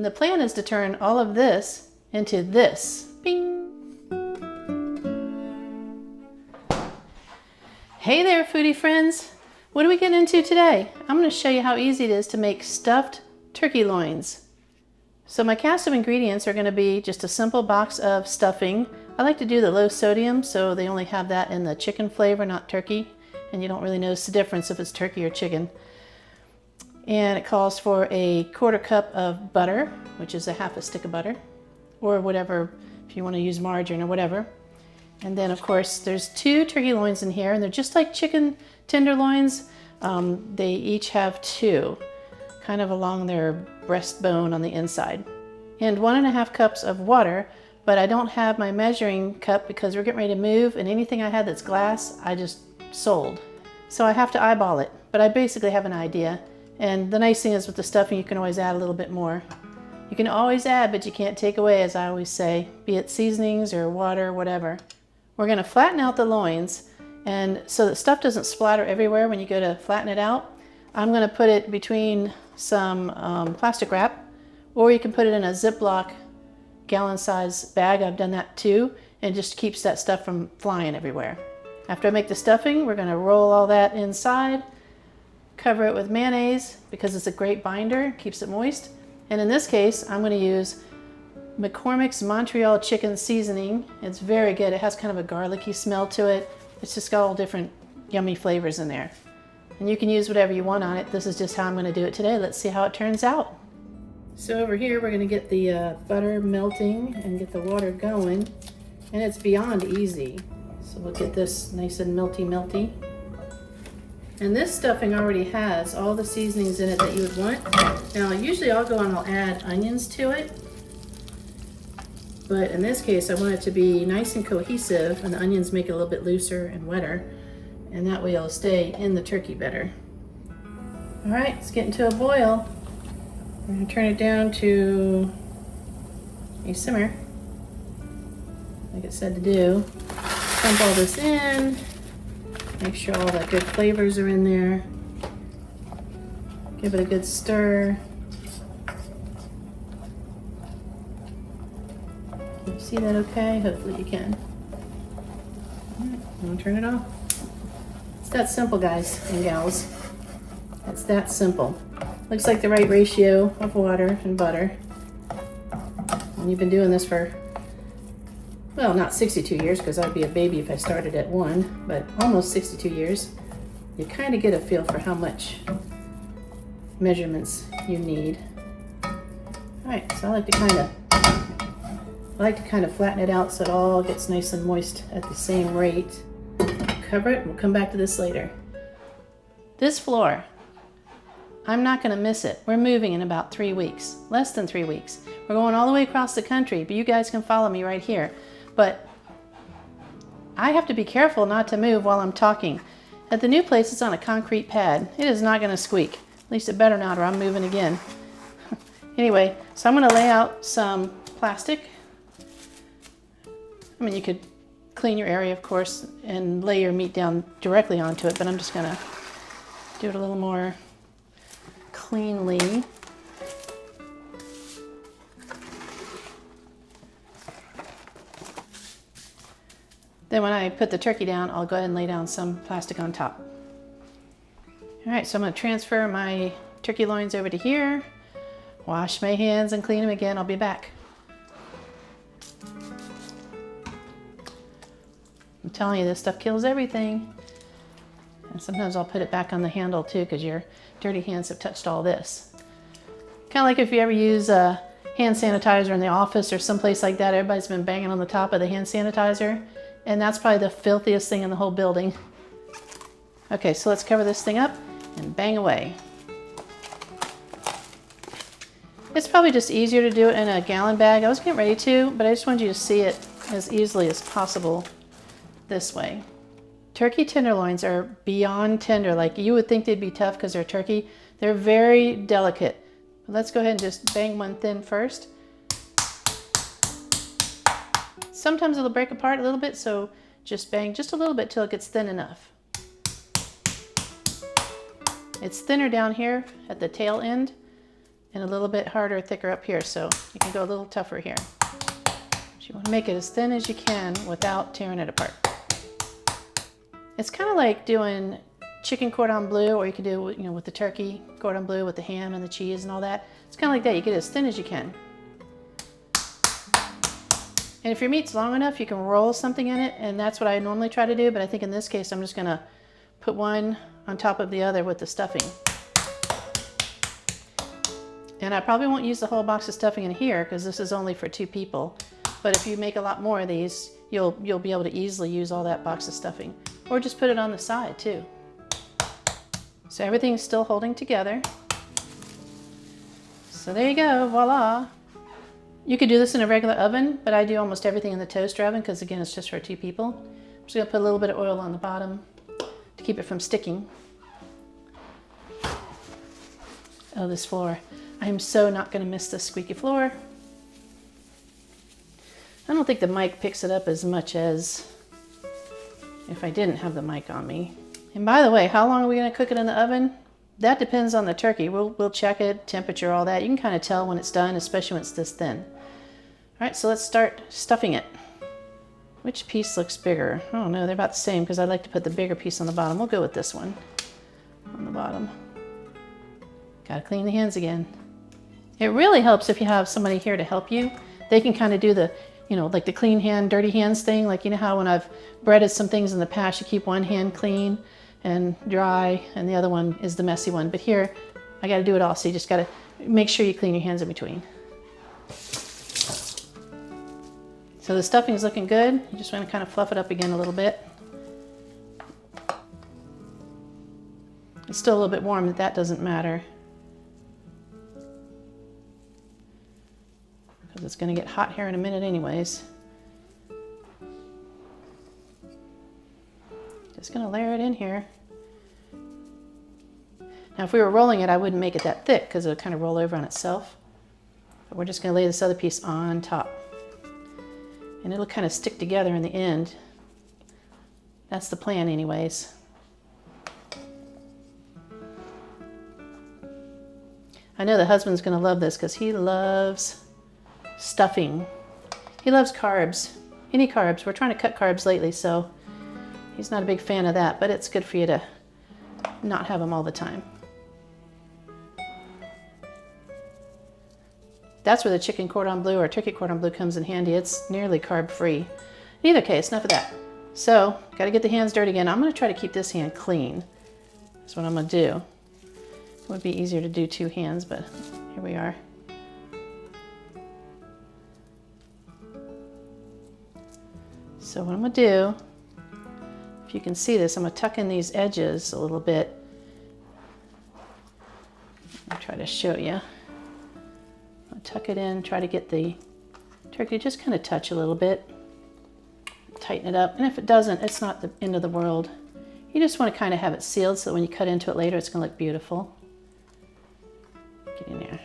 And the plan is to turn all of this into this. Bing! Hey there, foodie friends! What are we getting into today? I'm going to show you how easy it is to make stuffed turkey loins. So my cast of ingredients are going to be just a simple box of stuffing. I like to do the low sodium, so they only have that in the chicken flavor, not turkey. And you don't really notice the difference if it's turkey or chicken. And it calls for a 1/4 cup of butter, which is a 1/2 stick of butter, or whatever, if you want to use margarine or whatever. And then of course there's 2 turkey loins in here, and they're just like chicken tenderloins. They each have 2, kind of along their breastbone on the inside. And 1½ cups of water, but I don't have my measuring cup because we're getting ready to move, and anything I had that's glass, I just sold. So I have to eyeball it, but I basically have an idea. And the nice thing is with the stuffing, you can always add a little bit more. You can always add, but you can't take away, as I always say, be it seasonings or water, whatever. We're going to flatten out the loins, and so that stuff doesn't splatter everywhere when you go to flatten it out, I'm going to put it between some plastic wrap, or you can put it in a Ziploc gallon-size bag. I've done that too, and it just keeps that stuff from flying everywhere. After I make the stuffing, we're going to roll all that inside. Cover it with mayonnaise because it's a great binder, keeps it moist. And in this case, I'm going to use McCormick's Montreal chicken seasoning. It's very good. It has kind of a garlicky smell to it. It's just got all different yummy flavors in there. And you can use whatever you want on it. This is just how I'm going to do it today. Let's see how it turns out. So over here, we're going to get the butter melting and get the water going. And it's beyond easy. So we'll get this nice and melty. And this stuffing already has all the seasonings in it that you would want. Now, usually I'll go and I'll add onions to it. But in this case, I want it to be nice and cohesive, and the onions make it a little bit looser and wetter. And that way it'll stay in the turkey better. All right, it's getting to a boil. We're gonna turn it down to a simmer, like it said to do. Dump all this in. Make sure all the good flavors are in there. Give it a good stir. Can you see that okay? Hopefully you can. All right, I'm gonna turn it off. It's that simple, guys and gals. It's that simple. Looks like the right ratio of water and butter. And you've been doing this for, well, not 62 years, because I'd be a baby if I started at 1, but almost 62 years. You kind of get a feel for how much measurements you need. All right, so I like to kind of flatten it out so it all gets nice and moist at the same rate. Cover it, and we'll come back to this later. This floor, I'm not going to miss it. We're moving in about 3 weeks, less than 3 weeks. We're going all the way across the country, but you guys can follow me right here. But I have to be careful not to move while I'm talking. At the new place, it's on a concrete pad. It is not going to squeak. At least it better not, or I'm moving again. Anyway, so I'm going to lay out some plastic. I mean, you could clean your area, of course, and lay your meat down directly onto it, but I'm just going to do it a little more cleanly. Then when I put the turkey down, I'll go ahead and lay down some plastic on top. All right, so I'm going to transfer my turkey loins over to here, wash my hands and clean them again. I'll be back. I'm telling you, this stuff kills everything. And sometimes I'll put it back on the handle too, because your dirty hands have touched all this. Kind of like if you ever use a hand sanitizer in the office or someplace like that, everybody's been banging on the top of the hand sanitizer. And that's probably the filthiest thing in the whole building. Okay, so let's cover this thing up and bang away. It's probably just easier to do it in a gallon bag. I was getting ready to, but I just wanted you to see it as easily as possible this way. Turkey tenderloins are beyond tender. Like you would think they'd be tough because they're turkey. They're very delicate. But let's go ahead and just bang one thin first. Sometimes it'll break apart a little bit, so just bang just a little bit till it gets thin enough. It's thinner down here at the tail end, and a little bit harder, thicker up here, so you can go a little tougher here. But you want to make it as thin as you can without tearing it apart. It's kind of like doing chicken cordon bleu, or you could do, you know, with the turkey cordon bleu with the ham and the cheese and all that. It's kind of like that. You get it as thin as you can. And if your meat's long enough, you can roll something in it, and that's what I normally try to do, but I think in this case I'm just going to put one on top of the other with the stuffing. And I probably won't use the whole box of stuffing in here because this is only for 2 people. But if you make a lot more of these, you'll be able to easily use all that box of stuffing. Or just put it on the side too. So everything's still holding together. So there you go, voila. You could do this in a regular oven, but I do almost everything in the toaster oven because again, it's just for 2 people. I'm just gonna put a little bit of oil on the bottom to keep it from sticking. Oh, this floor. I am so not gonna miss this squeaky floor. I don't think the mic picks it up as much as if I didn't have the mic on me. And by the way, how long are we gonna cook it in the oven? That depends on the turkey. We'll check it, temperature, all that. You can kind of tell when it's done, especially when it's this thin. All right, so let's start stuffing it. Which piece looks bigger? I don't know, they're about the same because I like to put the bigger piece on the bottom. We'll go with this one on the bottom. Gotta clean the hands again. It really helps if you have somebody here to help you. They can kind of do the, you know, like the clean hand, dirty hands thing. Like, you know how when I've breaded some things in the past, you keep one hand clean and dry and the other one is the messy one. But here, I gotta do it all. So you just gotta make sure you clean your hands in between. So the stuffing is looking good. You just want to kind of fluff it up again a little bit. It's still a little bit warm, but that doesn't matter. Because it's going to get hot here in a minute anyways. Just going to layer it in here. Now if we were rolling it, I wouldn't make it that thick because it would kind of roll over on itself. But we're just going to lay this other piece on top. And it'll kind of stick together in the end. That's the plan anyways. I know the husband's gonna love this because he loves stuffing. He loves carbs, any carbs. We're trying to cut carbs lately, so he's not a big fan of that, but it's good for you to not have them all the time. That's where the chicken cordon bleu or turkey cordon bleu comes in handy. It's nearly carb free. In either case, enough of that. So, got to get the hands dirty again. I'm going to try to keep this hand clean. That's what I'm going to do. It would be easier to do 2 hands, but here we are. So what I'm going to do, if you can see this, I'm going to tuck in these edges a little bit. I'll try to show you. I'll tuck it in, try to get the turkey just kind of touch a little bit. Tighten it up, and if it doesn't, it's not the end of the world. You just want to kind of have it sealed so that when you cut into it later, it's going to look beautiful. Get in there.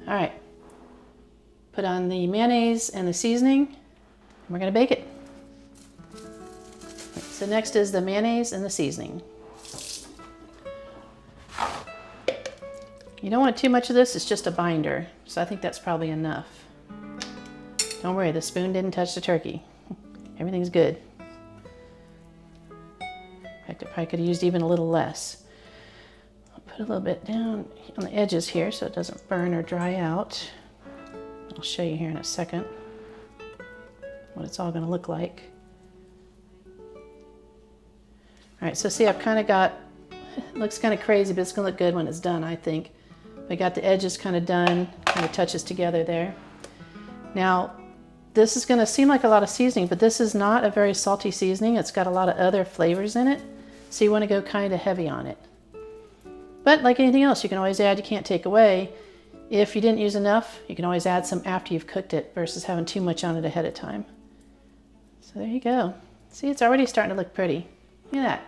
All right. Put on the mayonnaise and the seasoning, and we're going to bake it. So next is the mayonnaise and the seasoning. You don't want too much of this, it's just a binder. So I think that's probably enough. Don't worry, the spoon didn't touch the turkey. Everything's good. In fact, I probably could have used even a little less. I'll put a little bit down on the edges here so it doesn't burn or dry out. I'll show you here in a second what it's all going to look like. All right, so see, I've kind of got, it looks kind of crazy, but it's going to look good when it's done, I think. I got the edges kind of done, kind of touches together there. Now, this is going to seem like a lot of seasoning, but this is not a very salty seasoning. It's got a lot of other flavors in it, so you want to go kind of heavy on it. But like anything else, you can always add, you can't take away. If you didn't use enough, you can always add some after you've cooked it versus having too much on it ahead of time. So there you go. See, it's already starting to look pretty. Look at that.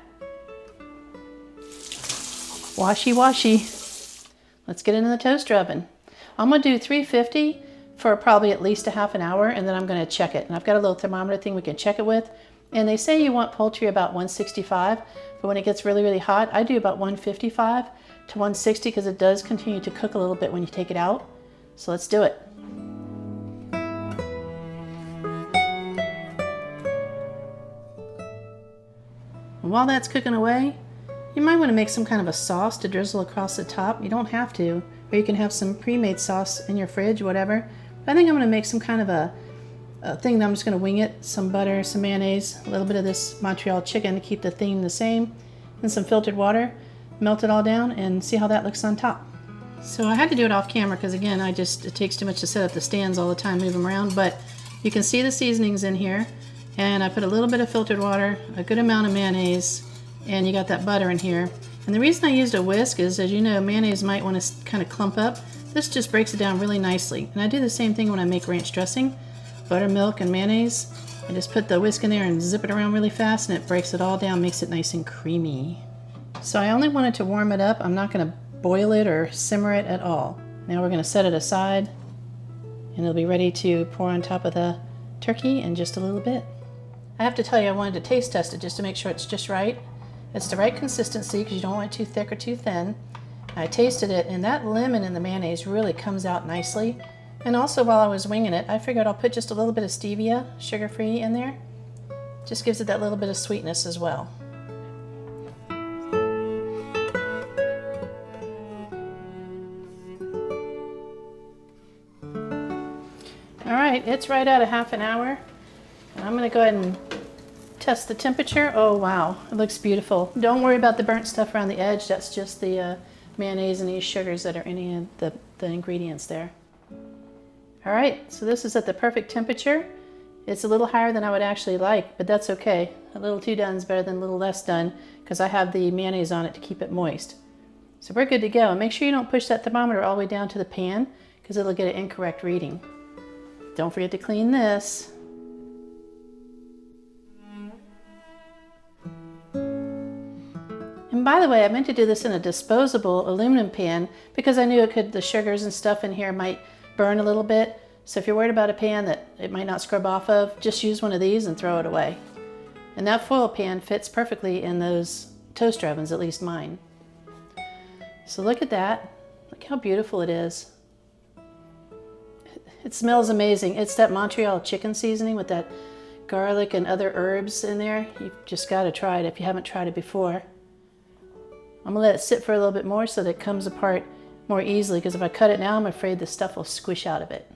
Washy, washy. Let's get it in the toaster oven. I'm going to do 350 for probably at least a half an hour, and then I'm going to check it. And I've got a little thermometer thing we can check it with. And they say you want poultry about 165, but when it gets really, really hot, I do about 155 to 160 because it does continue to cook a little bit when you take it out. So let's do it. And while that's cooking away, you might want to make some kind of a sauce to drizzle across the top. You don't have to, or you can have some pre-made sauce in your fridge, whatever. But I think I'm going to make some kind of a thing that I'm just going to wing it. Some butter, some mayonnaise, a little bit of this Montreal chicken to keep the theme the same, and some filtered water. Melt it all down and see how that looks on top. So I had to do it off camera because again, it takes too much to set up the stands all the time, move them around. But you can see the seasonings in here. And I put a little bit of filtered water, a good amount of mayonnaise, and you got that butter in here. And the reason I used a whisk is, as you know, mayonnaise might want to kind of clump up. This just breaks it down really nicely. And I do the same thing when I make ranch dressing. Buttermilk and mayonnaise. I just put the whisk in there and zip it around really fast, and it breaks it all down, makes it nice and creamy. So I only wanted to warm it up. I'm not going to boil it or simmer it at all. Now we're going to set it aside, and it'll be ready to pour on top of the turkey in just a little bit. I have to tell you, I wanted to taste test it just to make sure it's just right. It's the right consistency because you don't want it too thick or too thin. I tasted it, and that lemon in the mayonnaise really comes out nicely. And also while I was winging it, I figured I'll put just a little bit of stevia, sugar-free, in there. Just gives it that little bit of sweetness as well. All right, it's right at a half an hour. I'm going to go ahead and test the temperature. Oh wow, it looks beautiful. Don't worry about the burnt stuff around the edge. That's just the mayonnaise and these sugars that are in the ingredients there. All right, so this is at the perfect temperature. It's a little higher than I would actually like, but that's okay. A little too done is better than a little less done because I have the mayonnaise on it to keep it moist. So we're good to go. And make sure you don't push that thermometer all the way down to the pan because it'll get an incorrect reading. Don't forget to clean this. And by the way, I meant to do this in a disposable aluminum pan because I knew the sugars and stuff in here might burn a little bit. So if you're worried about a pan that it might not scrub off of, just use one of these and throw it away. And that foil pan fits perfectly in those toaster ovens, at least mine. So look at that. Look how beautiful it is. It smells amazing. It's that Montreal chicken seasoning with that garlic and other herbs in there. You've just got to try it if you haven't tried it before. I'm gonna let it sit for a little bit more so that it comes apart more easily, because if I cut it now, I'm afraid the stuff will squish out of it.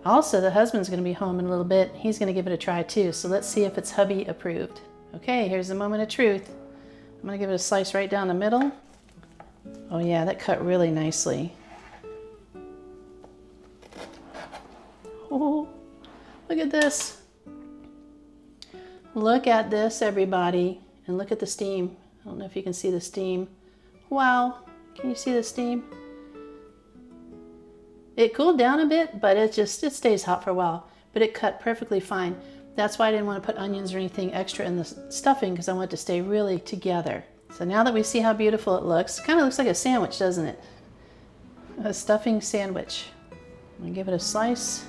Also, the husband's gonna be home in a little bit. He's gonna give it a try too, so let's see if it's hubby approved. Okay, here's the moment of truth. I'm gonna give it a slice right down the middle. Oh yeah, that cut really nicely. Oh, look at this. Look at this, everybody, and look at the steam. I don't know if you can see the steam. Wow, can you see the steam? It cooled down a bit, but it stays hot for a while, but it cut perfectly fine. That's why I didn't want to put onions or anything extra in the stuffing, because I want it to stay really together. So now that we see how beautiful it looks, it kind of looks like a sandwich, doesn't it? A stuffing sandwich. I'm gonna give it a slice.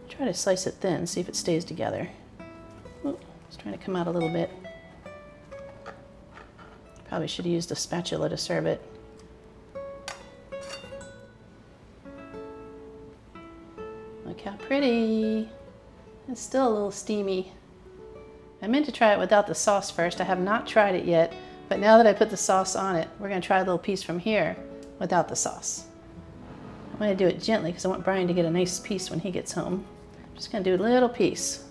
Try to slice it thin, see if it stays together. Ooh, it's trying to come out a little bit. Probably should have used a spatula to serve it. Look how pretty. It's still a little steamy. I meant to try it without the sauce first. I have not tried it yet, but now that I put the sauce on it, we're gonna try a little piece from here without the sauce. I'm gonna do it gently because I want Brian to get a nice piece when he gets home. I'm just gonna do a little piece.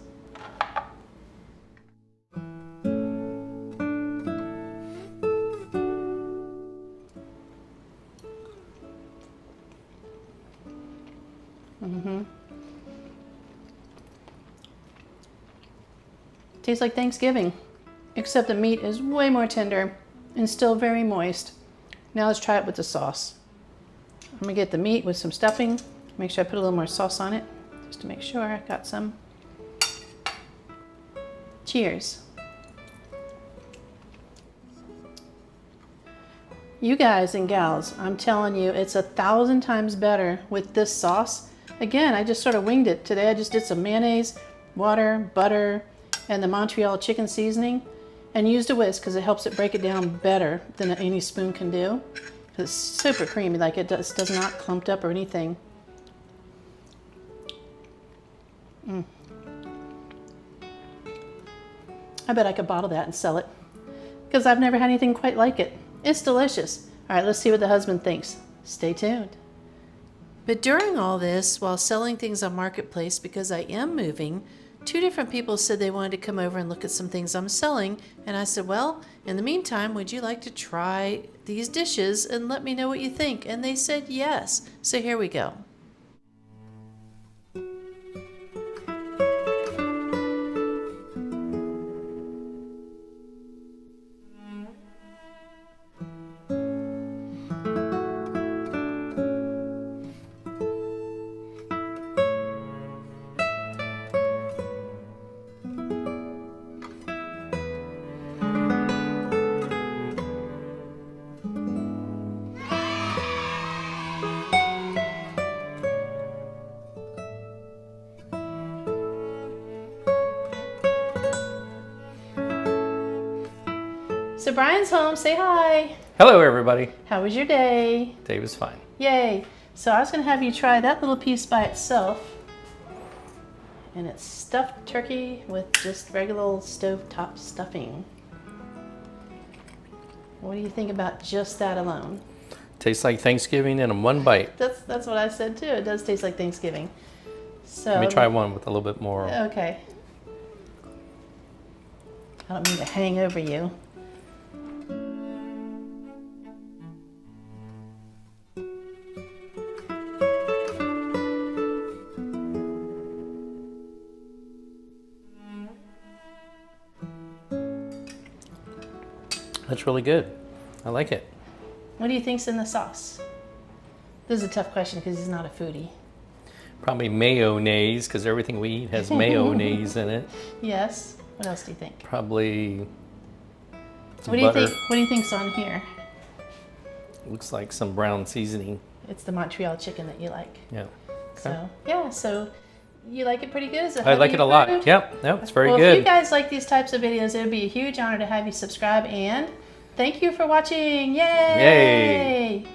Tastes like Thanksgiving, except the meat is way more tender and still very moist. Now let's try it with the sauce. I'm gonna get the meat with some stuffing. Make sure I put a little more sauce on it, just to make sure I got some. Cheers. You guys and gals, I'm telling you, it's 1,000 times better with this sauce. Again, I just sort of winged it today. I just did some mayonnaise, water, butter, and the Montreal chicken seasoning, and used a whisk because it helps it break it down better than any spoon can do. It's super creamy, like it does not clumped up or anything. I bet I could bottle that and sell it because I've never had anything quite like it. It's delicious. All right, let's see what the husband thinks. Stay tuned. But during all this, while selling things on Marketplace, because I am moving, 2 different people said they wanted to come over and look at some things I'm selling. And I said, well, in the meantime, would you like to try these dishes and let me know what you think? And they said yes. So here we go. So Brian's home, say hi. Hello everybody. How was your day? Day was fine. Yay. So I was gonna have you try that little piece by itself. And it's stuffed turkey with just regular old stovetop stuffing. What do you think about just that alone? Tastes like Thanksgiving in one bite. That's what I said too. It does taste like Thanksgiving. So Let me try one with a little bit more. Okay. I don't mean to hang over you. That's really good. I like it. What do you think's in the sauce? This is a tough question because he's not a foodie. Probably mayonnaise, because everything we eat has mayonnaise in it. Yes. What else do you think? Probably some What do you butter. think? What do you think's on here? Looks like some brown seasoning. It's the Montreal chicken that you like. Yeah. So yeah. So you like it pretty good? Is it I like it a lot. approved? Yep. Nope. It's very Well, good. if you guys like these types of videos, it would be a huge honor to have you subscribe, and thank you for watching. Yay! Yay!